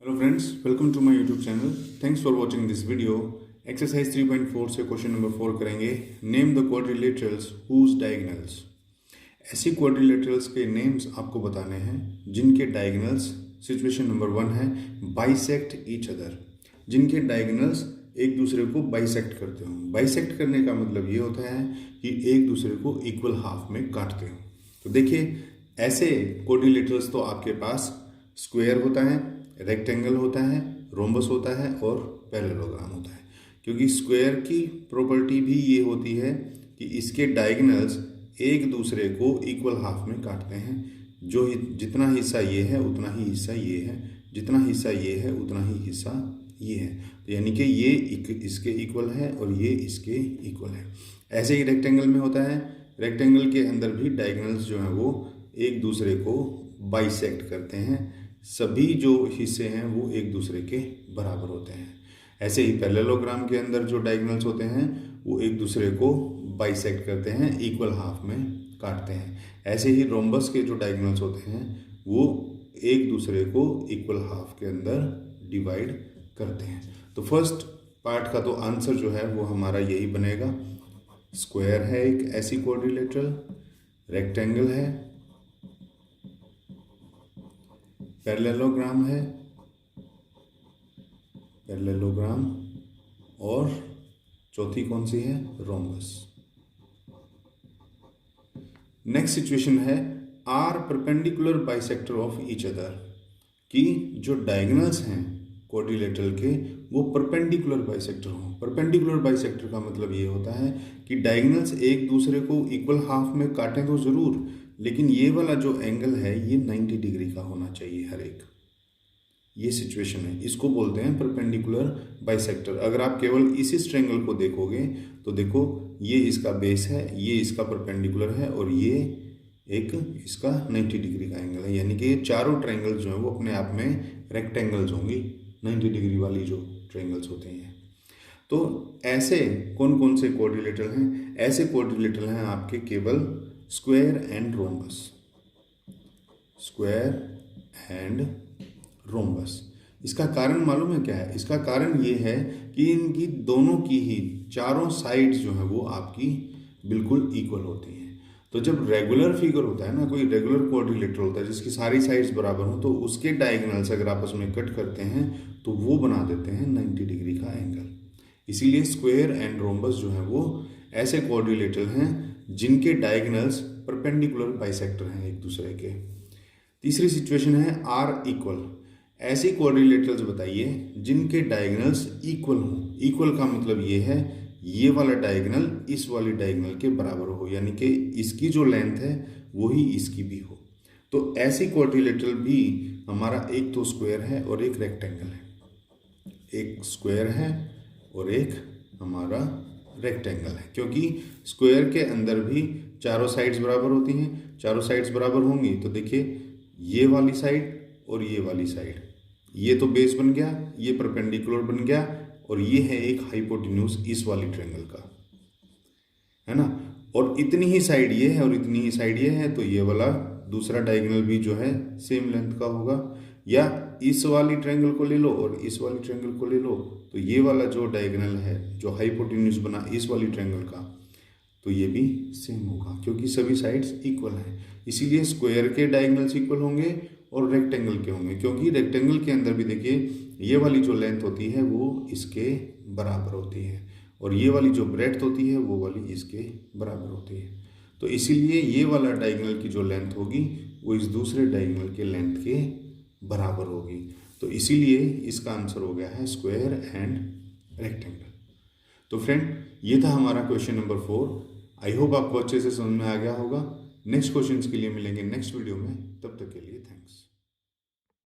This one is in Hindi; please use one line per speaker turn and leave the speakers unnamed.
Hello friends, welcome to my YouTube channel. Thanks for watching this video. Exercise 3.4 से क्वेश्चन नंबर 4 करेंगे. Name the quadrilaterals whose diagonals. ऐसी quadrilaterals के names आपको बताने हैं जिनके diagonals सिचुएशन नंबर 1 है bisect each other, जिनके diagonals एक दूसरे को bisect करते हो. Bisect करने का मतलब ये होता है कि एक दूसरे को equal half में काटते हो. तो देखिए ऐसे quadrilaterals तो आपके पास स्क्वायर होता है, रेक्टेंगल होता है, रोम्बस होता है और पैरेललोग्राम होता है. क्योंकि स्क्वायर की प्रॉपर्टी भी ये होती है कि इसके डायगोनल्स एक दूसरे को इक्वल हाफ में काटते हैं. जो जितना हिस्सा ये है उतना ही हिस्सा ये है, जितना हिस्सा ये है उतना ही हिस्सा ये है. तो यानी कि ये इसके इक्वल है और ये इसके इक्वल है. ऐसे ही रेक्टेंगल में होता है. रेक्टेंगल के अंदर भी डायगोनल्स जो हैं वो एक दूसरे को बाइसेक्ट करते हैं. सभी जो हिस्से हैं वो एक दूसरे के बराबर होते हैं. ऐसे ही पैरेललोग्राम के अंदर जो डायगोनल्स होते हैं वो एक दूसरे को बाइसेक्ट करते हैं, इक्वल हाफ में काटते हैं. ऐसे ही रोम्बस के जो डायगोनल्स होते हैं वो एक दूसरे को इक्वल हाफ के अंदर डिवाइड करते हैं. तो फर्स्ट पार्ट का तो आंसर जो है वो हमारा यही बनेगा. स्क्वायर है एक ऐसी क्वाड्रिलेटरल, रेक्टेंगल है, पैरेललोग्राम है, पैरेललोग्राम और चौथी कौन सी है, रोम्बस. नेक्स्ट सिचुएशन है are perpendicular bisector of each other, कि जो डायगोनल्स हैं क्वाड्रिलेटरल के वो परपेंडिकुलर बाइसेक्टर हों. परपेंडिकुलर बाइसेक्टर का मतलब ये होता है कि डायगोनल्स एक दूसरे को इक्वल हाफ में काटें तो ज़रूर, लेकिन ये वाला जो एंगल है ये 90 डिग्री का होना चाहिए हर एक. ये सिचुएशन है, इसको बोलते हैं परपेंडिकुलर बाइसेक्टर. अगर आप केवल इसी ट्रायंगल को देखोगे तो देखो ये इसका बेस है, ये इसका परपेंडिकुलर है और ये एक इसका 90 डिग्री का एंगल है. यानी कि ये चारों ट्रायंगल्स जो हैं वो अपने आप में रेक्टेंगल्स होंगी, 90 डिग्री वाली जो ट्रायंगल्स होते हैं. तो ऐसे कौन कौन से क्वाड्रिलेटरल हैं? ऐसे क्वाड्रिलेटरल हैं आपके केवल square and rhombus. Square and rhombus. इसका कारण मालूम है क्या है? इसका कारण ये है कि इनकी दोनों की ही चारों साइड्स जो हैं वो आपकी बिल्कुल इक्वल होती हैं. तो जब रेगुलर फिगर होता है ना, कोई रेगुलर क्वाड्रिलेटरल होता है जिसकी सारी साइड्स बराबर हो, तो उसके डायगोनल्स अगर आपस में कट करते हैं तो वो बना देते हैं 90 डिग्री का एंगल. इसीलिए स्क्वायर एंड रोम्बस जो है वो ऐसे क्वाड्रिलेटरल हैं जिनके डायगोनल्स परपेंडिकुलर बाइसेक्टर हैं एक दूसरे के. तीसरी सिचुएशन है आर इक्वल. ऐसे क्वाड्रिलेटरल्स बताइए जिनके डायगोनल्स इक्वल हों. इक्वल का मतलब ये है ये वाला डायगोनल इस वाली डायगोनल के बराबर हो, यानी कि इसकी जो लेंथ है वही इसकी भी हो. तो ऐसी क्वाड्रिलेटरल भी हमारा एक तो स्क्वायर है और एक रेक्टेंगल है. एक स्क्वायर है और एक हमारा रेक्टेंगल है. क्योंकि स्क्वायर के अंदर भी चारों साइड्स बराबर होती हैं. चारों साइड्स बराबर होंगी तो देखिए ये वाली साइड और ये वाली साइड, ये तो बेस बन गया, ये परपेंडिकुलर बन गया और ये है एक हाइपोटेन्यूज इस वाली ट्रायंगल का, है ना. और इतनी ही साइड ये है और इतनी ही साइड ये है, तो ये वाला दूसरा डायगोनल भी जो है सेम लेंथ का होगा. या इस वाली ट्रायंगल को ले लो और इस वाली ट्रायंगल को ले लो, तो ये वाला जो डायगोनल है जो हाइपोटेन्यूज बना इस वाली ट्रायंगल का, तो ये भी सेम होगा क्योंकि सभी साइड्स इक्वल हैं. इसीलिए स्क्वायर के डायगोनल्स इक्वल होंगे और रेक्टेंगल के होंगे, क्योंकि रेक्टेंगल के अंदर भी देखिए ये वाली जो लेंथ होती है वो इसके बराबर होती है और ये वाली जो ब्रेड्थ होती है वो वाली इसके बराबर होती है. तो इसीलिए ये वाला डायगोनल की जो लेंथ होगी वो इस दूसरे डायगोनल के लेंथ के बराबर होगी. तो इसीलिए इसका आंसर हो गया है स्क्वायर एंड रेक्टेंगल. तो फ्रेंड ये था हमारा क्वेश्चन नंबर 4. आई होप आपको अच्छे से समझ में आ गया होगा. नेक्स्ट क्वेश्चंस के लिए मिलेंगे नेक्स्ट वीडियो में. तब तक के लिए थैंक्स.